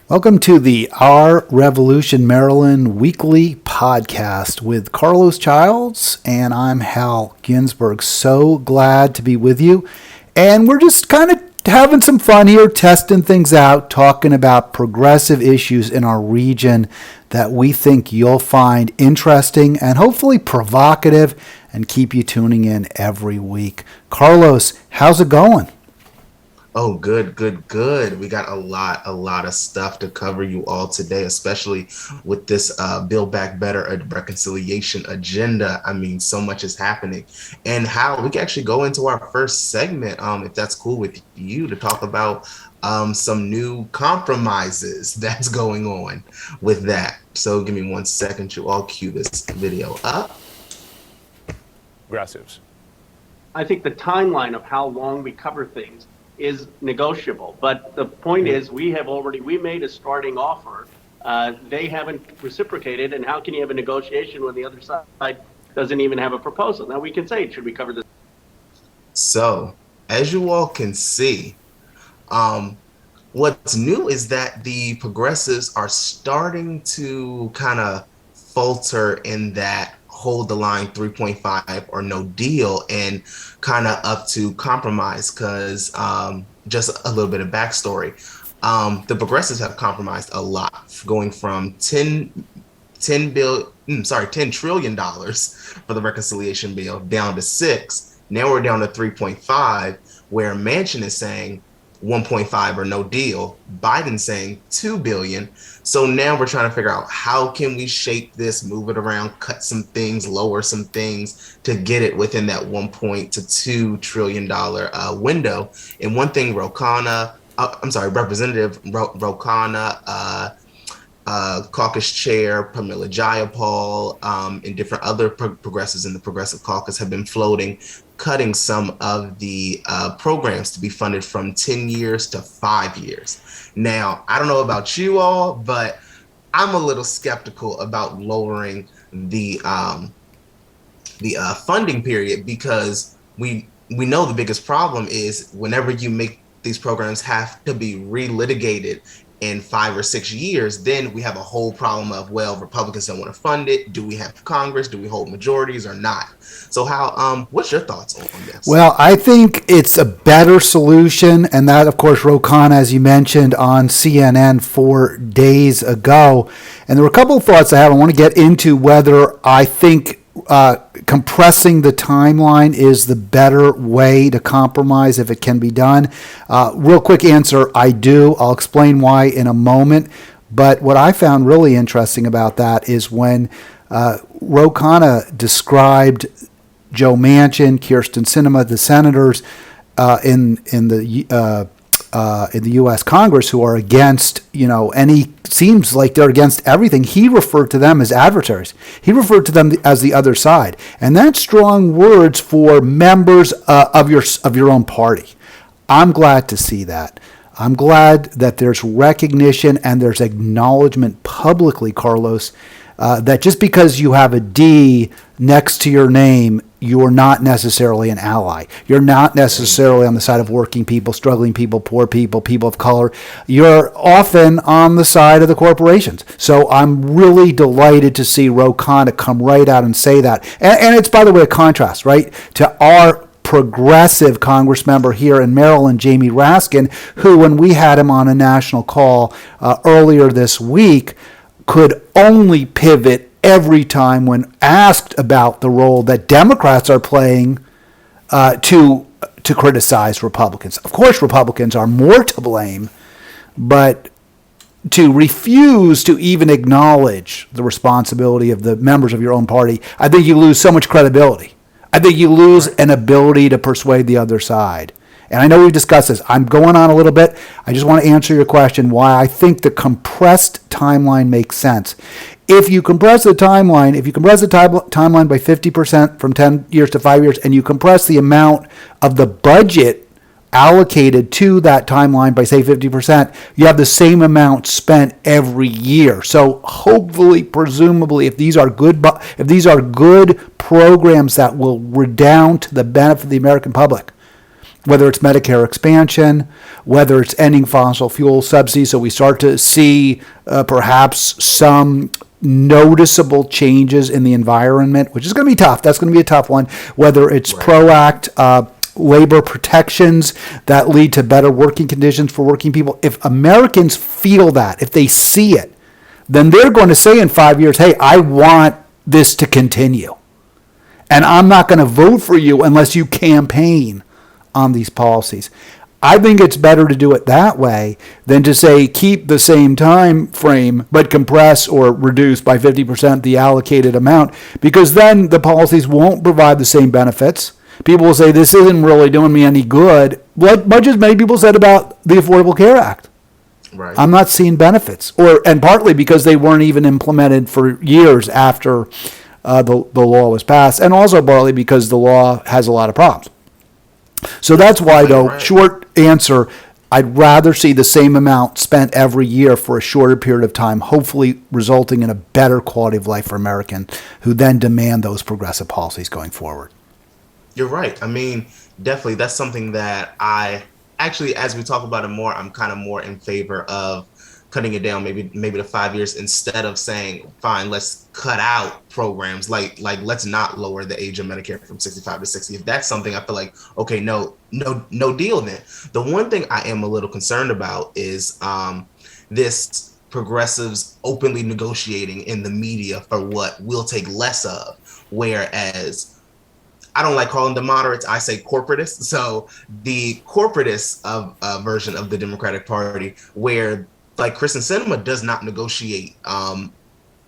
Welcome to the Our Revolution Maryland weekly podcast with Carlos Childs, and I'm Hal Ginsberg. So glad to be with you. And we're just kind of having some fun here, testing things out, talking about progressive issues in our region that we think you'll find interesting and hopefully provocative and keep you tuning in every week. Carlos, how's it going? Oh, good. We got a lot of stuff to cover you all today, especially with this Build Back Better reconciliation agenda. I mean, so much is happening. And how we can actually go into our first segment, if that's cool with you, to talk about some new compromises that's going on with that. So give me 1 second, you all cue this video up. Progressives. I think the timeline of how long we cover things is negotiable, but the point is we made a starting offer. They haven't reciprocated, and how can you have a negotiation when the other side doesn't even have a proposal? Now we can say, should we cover this? So as you all can see, what's new is that the progressives are starting to kind of falter in that hold the line 3.5 or no deal and kind of up to compromise, because just a little bit of backstory. The progressives have compromised a lot, going from $10 trillion for the reconciliation bill down to 6. Now we're down to 3.5, where Manchin is saying 1.5 or no deal, Biden saying 2 billion. So now we're trying to figure out how can we shape this, move it around, cut some things, lower some things to get it within that 1.2 to $2 trillion window. And one thing Representative Ro Khanna, caucus chair Pramila Jayapal, and different other progressives in the Progressive Caucus have been floating, cutting some of the programs to be funded from 10 years to 5 years. Now, I don't know about you all, but I'm a little skeptical about lowering the funding period, because we know the biggest problem is whenever you make these programs have to be relitigated in 5 or 6 years, then we have a whole problem of, well, Republicans don't want to fund it. Do we have Congress? Do we hold majorities or not? So how, what's your thoughts on this? Well, I think it's a better solution, and that, of course, Ro Khanna, as you mentioned, on CNN 4 days ago. And there were a couple of thoughts I have. I want to get into whether I think compressing the timeline is the better way to compromise if it can be done. Real quick answer, I do. I'll explain why in a moment. But what I found really interesting about that is when Ro Khanna described Joe Manchin, Kyrsten Sinema, the senators in the U.S. Congress who are against, seems like they're against everything. He referred to them as adversaries. He referred to them as the other side, and that's strong words for members of your own party. I'm glad to see that. I'm glad that there's recognition and there's acknowledgement publicly, Carlos, that just because you have a D next to your name, you're not necessarily an ally. You're not necessarily on the side of working people, struggling people, poor people, people of color. You're often on the side of the corporations. So I'm really delighted to see Ro Khanna come right out and say that. And it's, by the way, a contrast, right, to our progressive Congress member here in Maryland, Jamie Raskin, who, when we had him on a national call earlier this week, could only pivot every time when asked about the role that Democrats are playing to criticize Republicans. Of course, Republicans are more to blame, but to refuse to even acknowledge the responsibility of the members of your own party, I think you lose so much credibility. I think you lose an ability to persuade the other side. And I know we've discussed this. I'm going on a little bit. I just want to answer your question why I think the compressed timeline makes sense. If you compress the timeline, by 50% from 10 years to 5 years, and you compress the amount of the budget allocated to that timeline by, say, 50%, you have the same amount spent every year. So hopefully, presumably, if these are good programs that will redound to the benefit of the American public, whether it's Medicare expansion, whether it's ending fossil fuel subsidies. So we start to see perhaps some noticeable changes in the environment, which is going to be tough. That's going to be a tough one. Whether it's PRO-Act, labor protections that lead to better working conditions for working people. If Americans feel that, if they see it, then they're going to say in 5 years, hey, I want this to continue. And I'm not going to vote for you unless you campaign on these policies. I think it's better to do it that way than to say keep the same time frame but compress or reduce by 50% the allocated amount, because then the policies won't provide the same benefits. People will say this isn't really doing me any good, much as many people said about the Affordable Care Act. Right. I'm not seeing benefits, and partly because they weren't even implemented for years after the law was passed, and also partly because the law has a lot of problems. So that's why, though, short answer, I'd rather see the same amount spent every year for a shorter period of time, hopefully resulting in a better quality of life for Americans who then demand those progressive policies going forward. You're right. I mean, definitely that's something that I actually, as we talk about it more, I'm kind of more in favor of cutting it down, maybe to 5 years, instead of saying, fine, let's cut out programs like let's not lower the age of Medicare from 65 to 60. If that's something, I feel like, okay, no deal then. The one thing I am a little concerned about is this progressives openly negotiating in the media for what we'll take less of, whereas I don't like calling them moderates. I say corporatists. So the corporatists of version of the Democratic Party, where like Kristen Sinema does not negotiate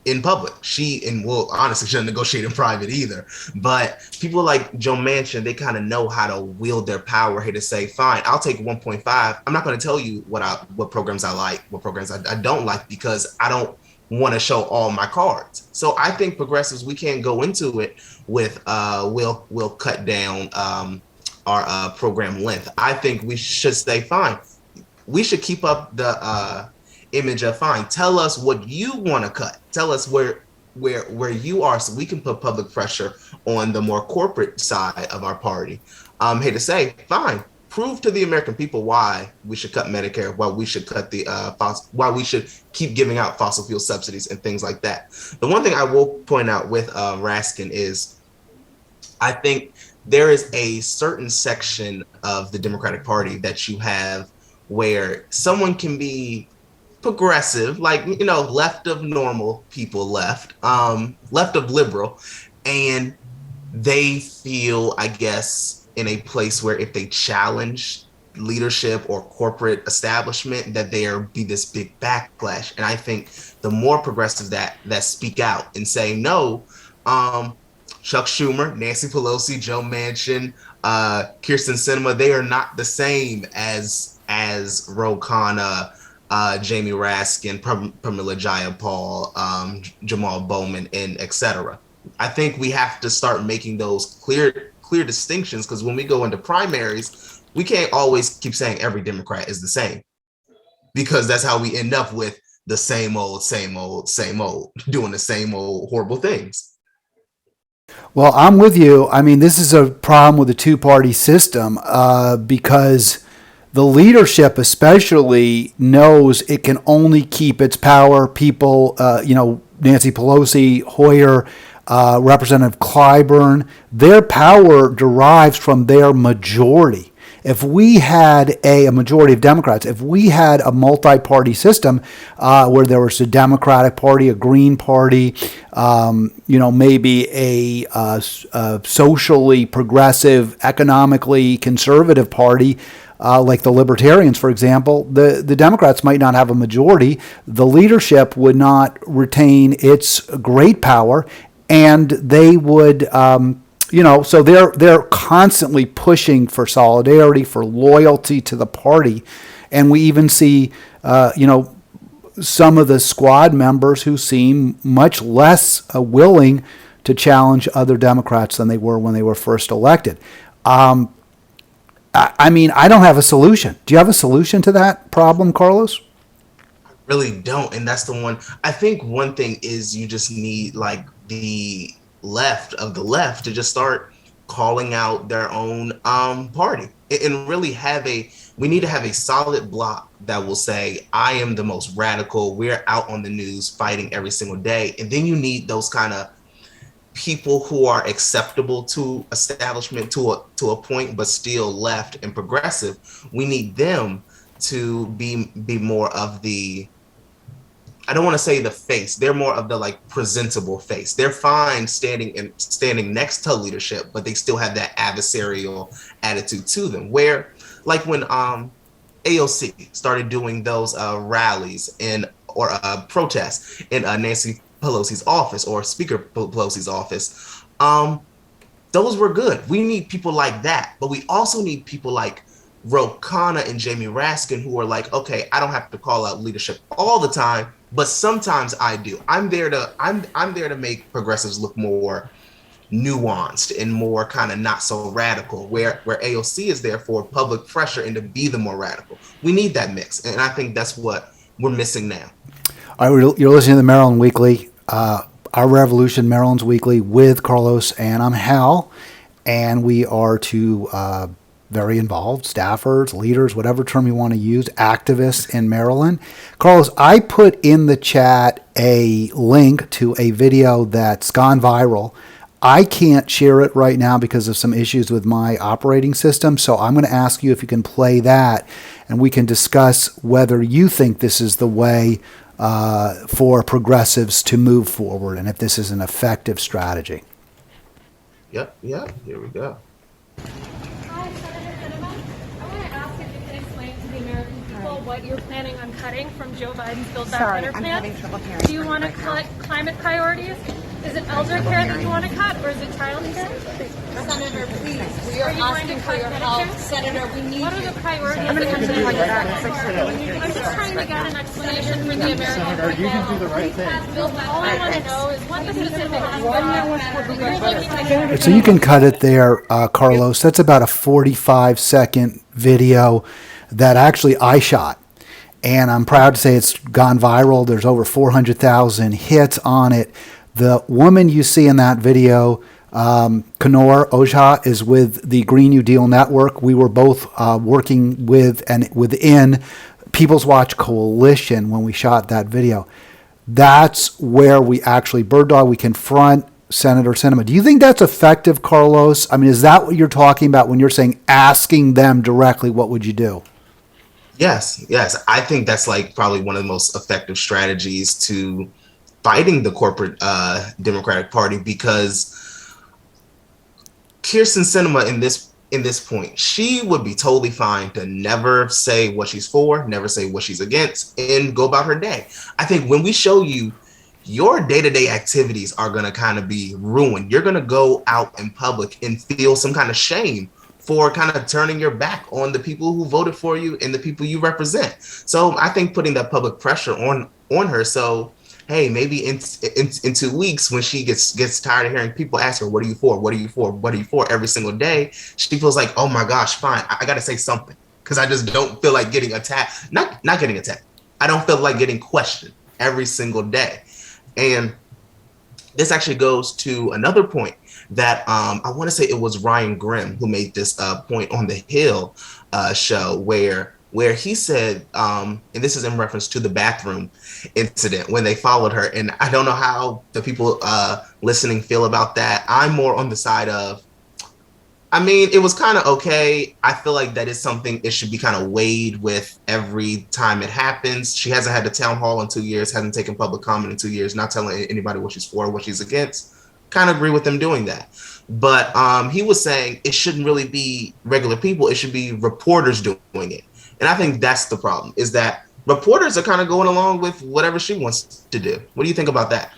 in public. Honestly, she doesn't negotiate in private either. But people like Joe Manchin, they kind of know how to wield their power here to say, fine, I'll take 1.5. I'm not going to tell you what programs I like, what programs I don't like, because I don't want to show all my cards. So I think progressives, we can't go into it with we'll cut down our program length. I think we should stay fine. We should keep up the image of fine. Tell us what you want to cut. Tell us where you are, so we can put public pressure on the more corporate side of our party. Here to say, fine. Prove to the American people why we should cut Medicare, why we should cut why we should keep giving out fossil fuel subsidies and things like that. The one thing I will point out with Raskin is, I think there is a certain section of the Democratic Party that you have where someone can be progressive, like, left of normal people, left of liberal, and they feel, I guess, in a place where if they challenge leadership or corporate establishment, that there be this big backlash. And I think the more progressives that speak out and say no, Chuck Schumer, Nancy Pelosi, Joe Manchin, Kirsten Sinema, they are not the same as Ro Khanna, Jamie Raskin, Pramila Jayapal, Jamal Bowman, and etc. I think we have to start making those clear distinctions, because when we go into primaries, we can't always keep saying every Democrat is the same, because that's how we end up with the same old, doing the same old horrible things. Well, I'm with you. I mean, this is a problem with the two-party system because the leadership especially knows it can only keep its power. People, Nancy Pelosi, Hoyer, Representative Clyburn, their power derives from their majority. If we had a majority of Democrats, if we had a multi-party system where there was a Democratic Party, a Green Party, maybe a socially progressive, economically conservative party, like the Libertarians, for example, the Democrats might not have a majority. The leadership would not retain its great power, and they would, so they're constantly pushing for solidarity, for loyalty to the party. And we even see, some of the squad members who seem much less willing to challenge other Democrats than they were when they were first elected. I don't have a solution. Do you have a solution to that problem, Carlos? Really don't. And that's the one. I think one thing is you just need like the left of the left to just start calling out their own party, and really we need to have a solid block that will say, I am the most radical. We're out on the news fighting every single day. And then you need those kind of people who are acceptable to establishment to a point, but still left and progressive. We need them to be more of the, I don't want to say the face. They're more of the like presentable face. They're fine standing next to leadership, but they still have that adversarial attitude to them. Where, like when AOC started doing those rallies or protests in Nancy Pelosi's office or Speaker Pelosi's office, those were good. We need people like that, but we also need people like Ro Khanna and Jamie Raskin, who are like, okay, I don't have to call out leadership all the time, but sometimes I do. I'm there to make progressives look more nuanced and more kind of not so radical, where AOC is there for public pressure and to be the more radical. We need that mix, and I think that's what we're missing now. All right, you're listening to the Maryland Weekly, Our Revolution, Maryland's Weekly, with Carlos, and I'm Hal, and we are two very involved staffers, leaders, whatever term you want to use, activists in Maryland. Carlos, I put in the chat a link to a video that's gone viral. I can't share it right now because of some issues with my operating system, so I'm going to ask you if you can play that, and we can discuss whether you think this is the way for progressives to move forward and if this is an effective strategy. Yep, here we go. Hi, Senator Sinema. I want to ask if you can explain to the American people what you're planning on cutting from Joe Biden's Build Back Better plan. I'm having trouble hearing. Do you want to cut climate priorities? Is it elder care that you want to cut, or is it child care? Senator, please, we are you going to asking for cut your Medicare? help. Senator, we need What are you. the priorities? I'm going to come to you like that. I'm just trying to get an explanation for the American people. You can do the right thing. All I want to know is what the specific So you can cut it there, Carlos. That's about a 45-second video that actually I shot. And I'm proud to say it's gone viral. There's over 400,000 hits on it. The woman you see in that video, Kanor Ojha, is with the Green New Deal Network. We were both working with and within People's Watch Coalition when we shot that video. That's where we actually bird dog. We confront Senator Sinema. Do you think that's effective, Carlos? I mean, is that what you're talking about when you're saying asking them directly, what would you do? Yes. I think that's like probably one of the most effective strategies to fighting the corporate Democratic Party, because Kyrsten Sinema in this point, she would be totally fine to never say what she's for, never say what she's against, and go about her day. I think when we show you your day-to-day activities are going to kind of be ruined, you're going to go out in public and feel some kind of shame for kind of turning your back on the people who voted for you and the people you represent. So I think putting that public pressure on her, so hey, maybe in 2 weeks when she gets tired of hearing people ask her, what are you for? What are you for? What are you for? Every single day, she feels like, oh my gosh, fine, I got to say something, because I just don't feel like getting attacked. Not getting attacked. I don't feel like getting questioned every single day. And this actually goes to another point that I want to say it was Ryan Grimm who made this point on the Hill show where he said, and this is in reference to the bathroom incident when they followed her. And I don't know how the people listening feel about that. I'm more on the side of, I mean, it was kind of okay. I feel like that is something it should be kind of weighed with every time it happens. She hasn't had the town hall in 2 years, hasn't taken public comment in 2 years, not telling anybody what she's for, what she's against. Kind of agree with them doing that. But he was saying it shouldn't really be regular people. It should be reporters doing it. And I think that's the problem, is that reporters are kind of going along with whatever she wants to do. What do you think about that?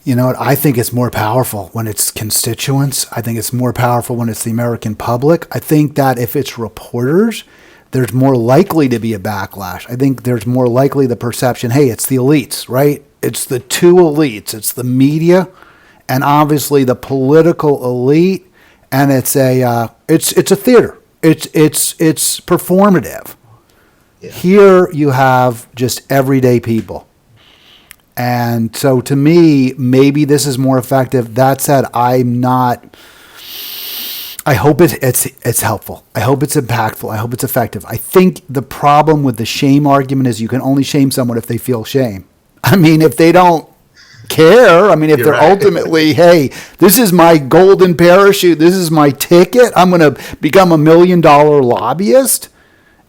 You know what? I think it's more powerful when it's constituents. I think it's more powerful when it's the American public. I think that if it's reporters, there's more likely to be a backlash. I think there's more likely the perception, hey, it's the elites, right? It's the two elites. It's the media and obviously the political elite, and it's a theater. It's performative. Yeah. Here you have just everyday people. And so to me, maybe this is more effective. That said, I'm not I hope it's helpful. I hope it's impactful. I hope it's effective. I think the problem with the shame argument is you can only shame someone if they feel shame. I mean, if they don't care, I mean, if You're they're right. ultimately, hey, this is my golden parachute, this is my ticket, I'm going to become $1 million lobbyist,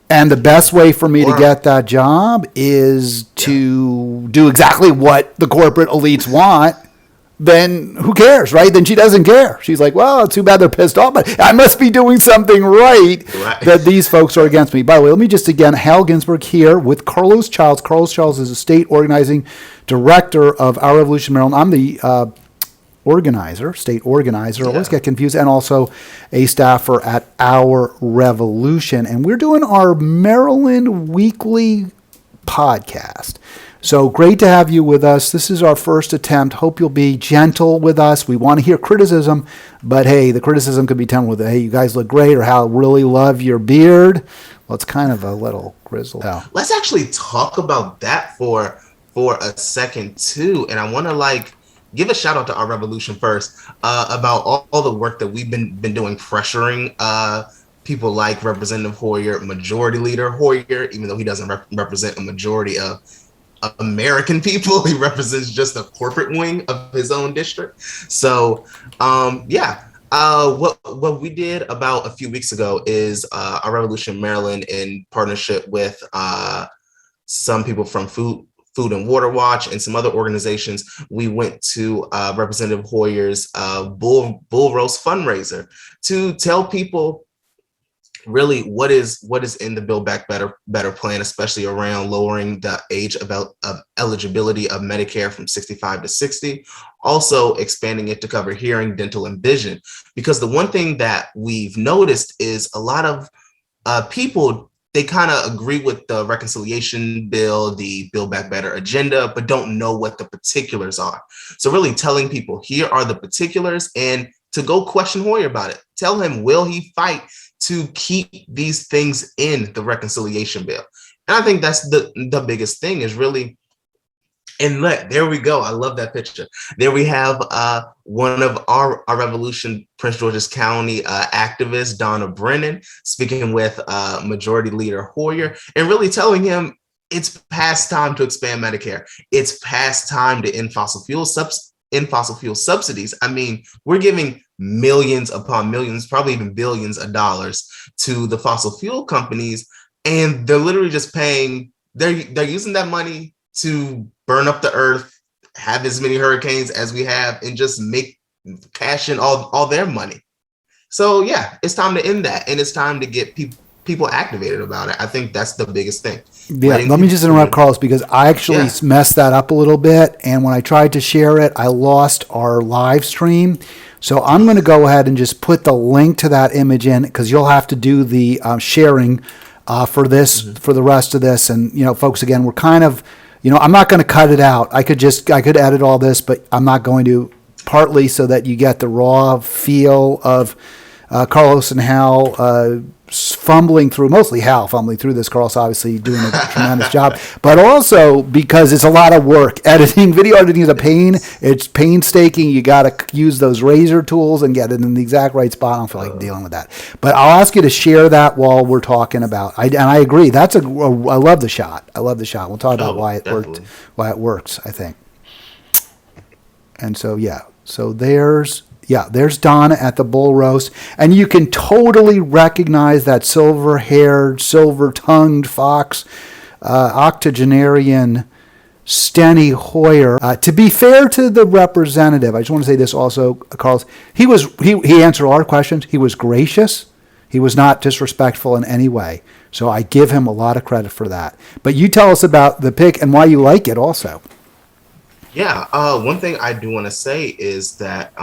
and the best way for me to get that job is to do exactly what the corporate elites want, then who cares, right? Then she doesn't care. She's like, well, it's too bad they're pissed off, but I must be doing something right that these folks are against me. By the way, let me just again, Hal Ginsberg here with Carlos Childs. Carlos Childs is a state organizing director of Our Revolution Maryland. I'm the state organizer. I always get confused, and also a staffer at Our Revolution. And we're doing our Maryland Weekly podcast. So great to have you with us. This is our first attempt. Hope you'll be gentle with us. We want to hear criticism, but hey, the criticism could be tempered with, hey, you guys look great, or how really love your beard. Well, it's kind of a little grizzled. Let's actually talk about that for a second too. And I want to give a shout out to Our Revolution first about all the work that we've been doing, pressuring people like Representative Hoyer, Majority Leader Hoyer, even though he doesn't represent a majority of American people. He represents just the corporate wing of his own district. So what we did about a few weeks ago is Our Revolution Maryland, in partnership with some people from Food and Water Watch and some other organizations, we went to Representative Hoyer's Bull Roast fundraiser to tell people really what is in the Build Back Better plan, especially around lowering the age of eligibility of Medicare from 65 to 60, also expanding it to cover hearing, dental, and vision. Because the one thing that we've noticed is a lot of people, they kind of agree with the reconciliation bill, the Build Back Better agenda, but don't know what the particulars are. So really telling people, here are the particulars, and to go question Hoyer about it. Tell him, will he fight to keep these things in the reconciliation bill? And I think that's the biggest thing is really, and there we go. I love that picture. There we have one of our Revolution Prince George's County activists, Donna Brennan, speaking with Majority Leader Hoyer and really telling him it's past time to expand Medicare. It's past time to end fossil fuel subsidies. I mean, we're giving millions upon millions, probably even billions of dollars to the fossil fuel companies, and they're literally just paying. They're using that money to burn up the earth, have as many hurricanes as we have, and just cash in all their money. So yeah, it's time to end that, and it's time to get people activated about it. I think that's the biggest thing. Yeah, let me just interrupt, Carlos, because I actually messed that up a little bit, and when I tried to share it, I lost our live stream. So I'm going to go ahead and just put the link to that image in, because you'll have to do the sharing for this, for the rest of this. And, folks, again, we're kind of, I'm not going to cut it out. I could edit all this, but I'm not going to, partly so that you get the raw feel of Carlos and Hal mostly Hal fumbling through this. Carlos obviously doing a tremendous job, but also because it's a lot of work. Video editing is a pain. It's painstaking. You got to use those razor tools and get it in the exact right spot. I don't feel like dealing with that, but I'll ask you to share that while we're talking about. And I agree. I love the shot. We'll talk about why it worked, why it works, I think. And so, there's Donna at the bull roast, and you can totally recognize that silver-haired, silver-tongued fox, octogenarian Steny Hoyer. To be fair to the representative, I just want to say this also, Carlos. He answered all our questions. He was gracious. He was not disrespectful in any way. So I give him a lot of credit for that. But you tell us about the pick and why you like it also. Yeah, one thing I do want to say is that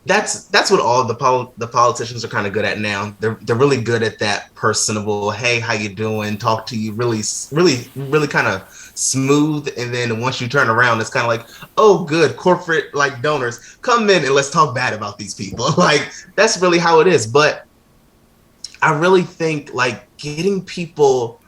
that's what all the politicians are kind of good at now. They're really good at that personable, hey, how you doing? Talk to you, really kind of smooth. And then once you turn around, it's kind of like, oh, good, corporate donors, come in and let's talk bad about these people. That's really how it is. But I really think getting people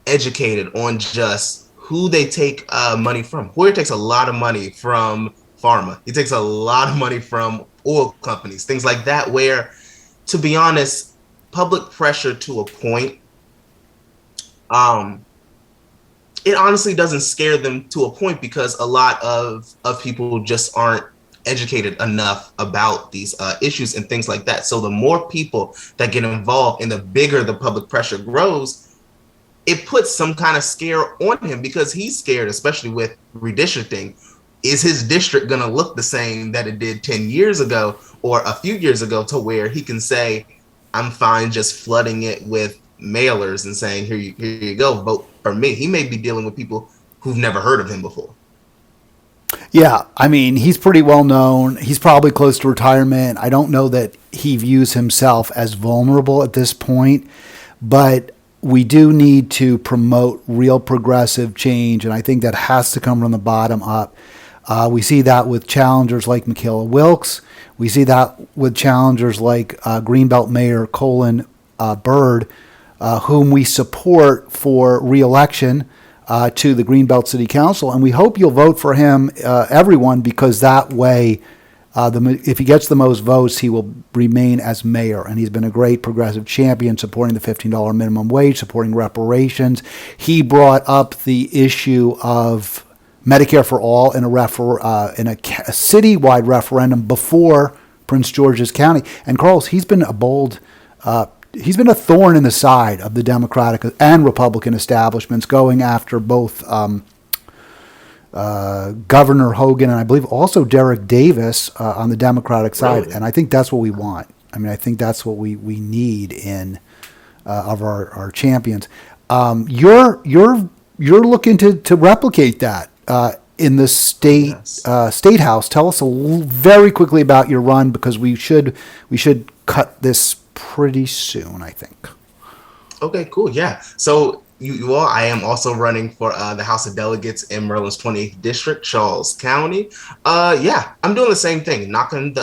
educated on just who they take money from. Hoyer takes a lot of money from pharma. He takes a lot of money from oil companies, things like that, where, to be honest, public pressure to a point, it honestly doesn't scare them to a point, because a lot of people just aren't educated enough about these issues and things like that. So the more people that get involved and the bigger the public pressure grows, it puts some kind of scare on him, because he's scared, especially with redistricting. Is his district going to look the same that it did 10 years ago or a few years ago, to where he can say, I'm fine just flooding it with mailers and saying, here you go, vote for me? He may be dealing with people who've never heard of him before. Yeah, I mean, he's pretty well known. He's probably close to retirement. I don't know that he views himself as vulnerable at this point, but we do need to promote real progressive change, and I think that has to come from the bottom up. We see that with challengers like Michaela Wilkes. We see that with challengers like Greenbelt Mayor Colin Byrd, whom we support for re-election to the Greenbelt City Council. And we hope you'll vote for him, everyone, because that way, if he gets the most votes, he will remain as mayor. And he's been a great progressive champion, supporting the $15 minimum wage, supporting reparations. He brought up the issue of Medicare for all in a citywide referendum before Prince George's County. And Carlos, he's been a thorn in the side of the Democratic and Republican establishments, going after both Governor Hogan and I believe also Derek Davis on the Democratic side. Really? And I think that's what we want. I mean, I think that's what we need in of our champions. You're looking to replicate that in the state house. Tell us very quickly about your run, because we should cut this pretty soon, I think. Okay, cool. Yeah. So you all, I am also running for the House of Delegates in Maryland's 20th District, Charles County. Yeah, I'm doing the same thing, knocking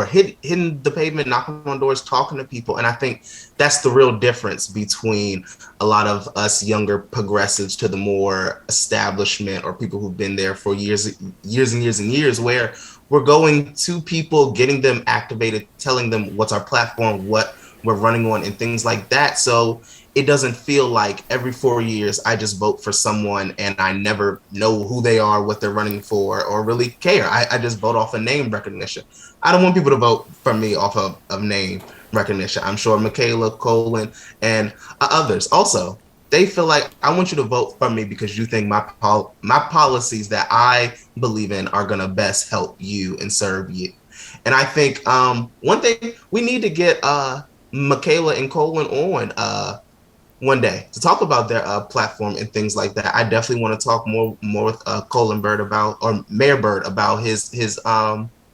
hitting the pavement, knocking on doors, talking to people. And I think that's the real difference between a lot of us younger progressives to the more establishment, or people who've been there for years and years, where we're going to people, getting them activated, telling them what's our platform, what we're running on, and things like that. So it doesn't feel like every 4 years I just vote for someone and I never know who they are, what they're running for, or really care. I just vote off of name recognition. I don't want people to vote for me off of name recognition. I'm sure Michaela, Colin, and others also, they feel like, I want you to vote for me because you think my policies that I believe in are going to best help you and serve you. And I think one thing, we need to get Michaela and Colin on one day to talk about their platform and things like that. I definitely want to talk more with Colin Byrd Mayor Byrd about his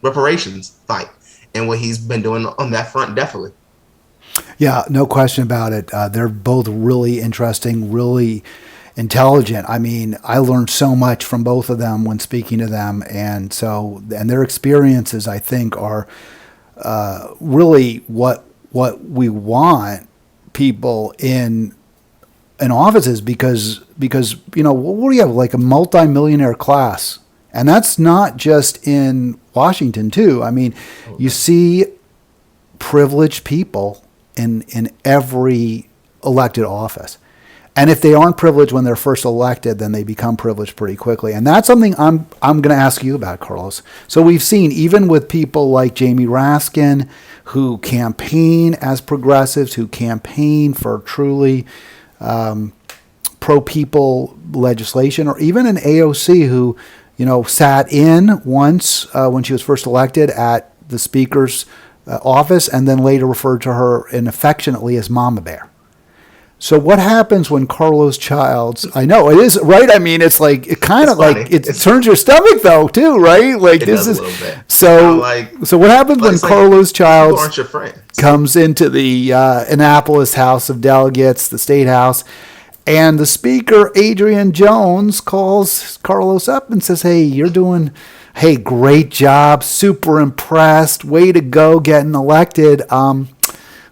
reparations fight and what he's been doing on that front. Definitely. Yeah, no question about it. They're both really interesting, really intelligent. I mean, I learned so much from both of them when speaking to them, and their experiences, I think, are really what we want people in offices, because you know, what do you have, like a multi-millionaire class, and that's not just in Washington too. I mean, you see privileged people in every elected office. And if they aren't privileged when they're first elected, then they become privileged pretty quickly. And that's something I'm going to ask you about, Carlos. So we've seen, even with people like Jamie Raskin, who campaign as progressives, who campaign for truly pro-people legislation, or even an AOC who, you know, sat in once when she was first elected at the Speaker's office, and then later referred to her affectionately as Mama Bear. So what happens when Carlos Childs? I know it is right. I mean, it's like it kind of like it turns your stomach though too, right? Like this is so. So what happens when Carlos Childs comes into the Annapolis House of Delegates, the State House, and the Speaker Adrian Jones calls Carlos up and says, "Hey, you're doing. Hey, great job. Super impressed. Way to go, getting elected. I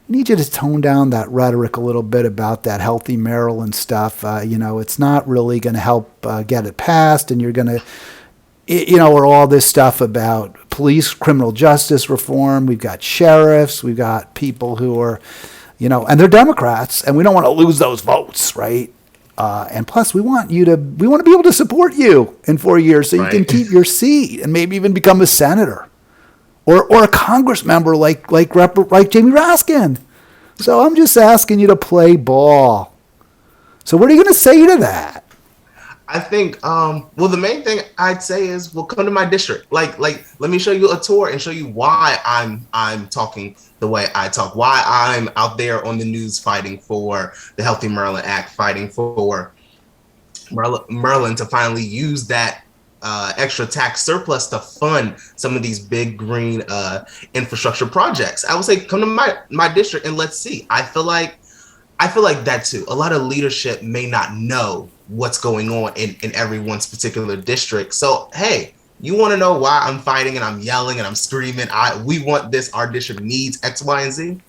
need you to tone down that rhetoric a little bit about that healthy Maryland stuff. You know, it's not really going to help get it passed, and you're going to, you know, or all this stuff about police criminal justice reform. We've got sheriffs. We've got people who are, and they're Democrats, and we don't want to lose those votes, right? And plus, we want to be able to support you in 4 years so you can keep your seat and maybe even become a senator or a Congress member like Jamie Raskin. So I'm just asking you to play ball. So what are you going to say to that? I think, the main thing I'd say is, come to my district. Like, let me show you a tour and show you why I'm talking the way I talk, why I'm out there on the news fighting for the Healthy Maryland Act, fighting for Maryland to finally use that extra tax surplus to fund some of these big green infrastructure projects. I would say, come to my district and let's see. I feel like that too. A lot of leadership may not know what's going on in everyone's particular district. So, hey, you want to know why I'm fighting and I'm yelling and I'm screaming? We want this. Our district needs X, Y, and Z.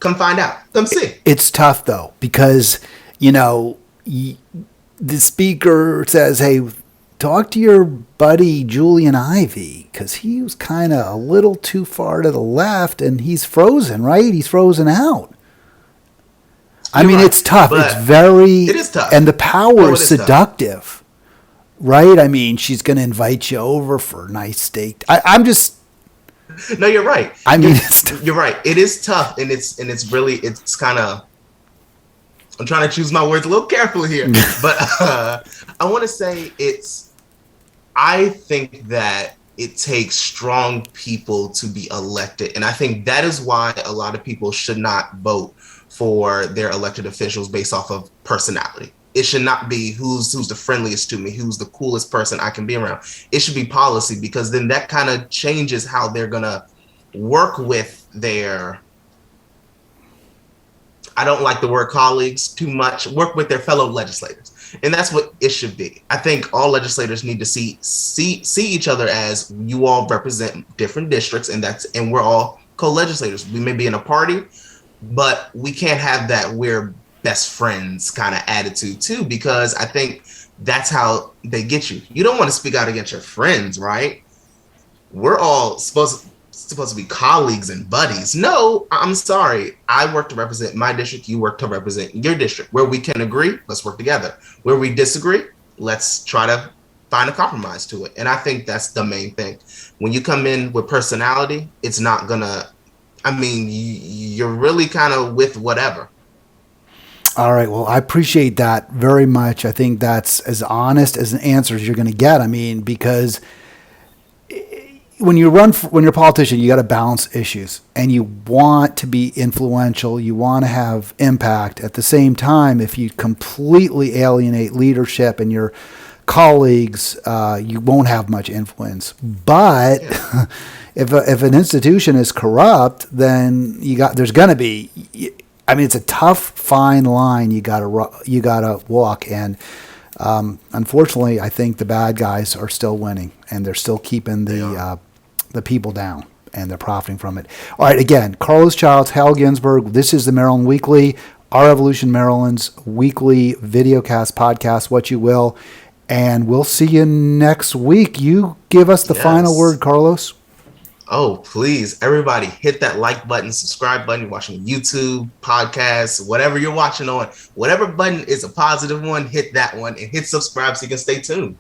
Come find out. Come see. It's tough though, because, the speaker says, hey, talk to your buddy Julian Ivey, because he was kind of a little too far to the left and he's frozen, right? He's frozen out. I mean, it's tough. It is tough. And the power is seductive, tough. Right? I mean, she's going to invite you over for a nice steak. I'm just. No, you're right. I mean, you're right. It is tough, and it's kind of. I'm trying to choose my words a little carefully here, but I want to say I think that it takes strong people to be elected, and I think that is why a lot of people should not vote for their elected officials based off of personality. It should not be who's the friendliest to me, who's the coolest person I can be around. It should be policy, because then that kind of changes how they're gonna work with their, I don't like the word colleagues too much, work with their fellow legislators. And that's what it should be. I think all legislators need to see each other as you all represent different districts, and we're all co-legislators. We may be in a party, but we can't have that we're best friends kind of attitude too, because I think that's how they get you. You don't want to speak out against your friends, right? We're all supposed to be colleagues and buddies. No, I'm sorry. I work to represent my district. You work to represent your district. Where we can agree, let's work together. Where we disagree, let's try to find a compromise to it. And I think that's the main thing. When you come in with personality, it's not gonna, you're really kind of with whatever. All right. Well, I appreciate that very much. I think that's as honest as an answer as you're going to get. I mean, because when you're a politician, you got to balance issues, and you want to be influential. You want to have impact. At the same time, if you completely alienate leadership and your colleagues, you won't have much influence. But if an institution is corrupt, then there's going to be. I mean, it's a tough, fine line you gotta walk, and unfortunately, I think the bad guys are still winning, and they're still keeping the people down, and they're profiting from it. All right, again, Carlos Childs, Hal Ginsberg. This is the Maryland Weekly, Our Evolution Maryland's weekly videocast, podcast, what you will, and we'll see you next week. You give us the final word, Carlos. Oh, please, everybody, hit that like button, subscribe button. You're watching YouTube, podcasts, whatever you're watching on. Whatever button is a positive one, hit that one and hit subscribe so you can stay tuned.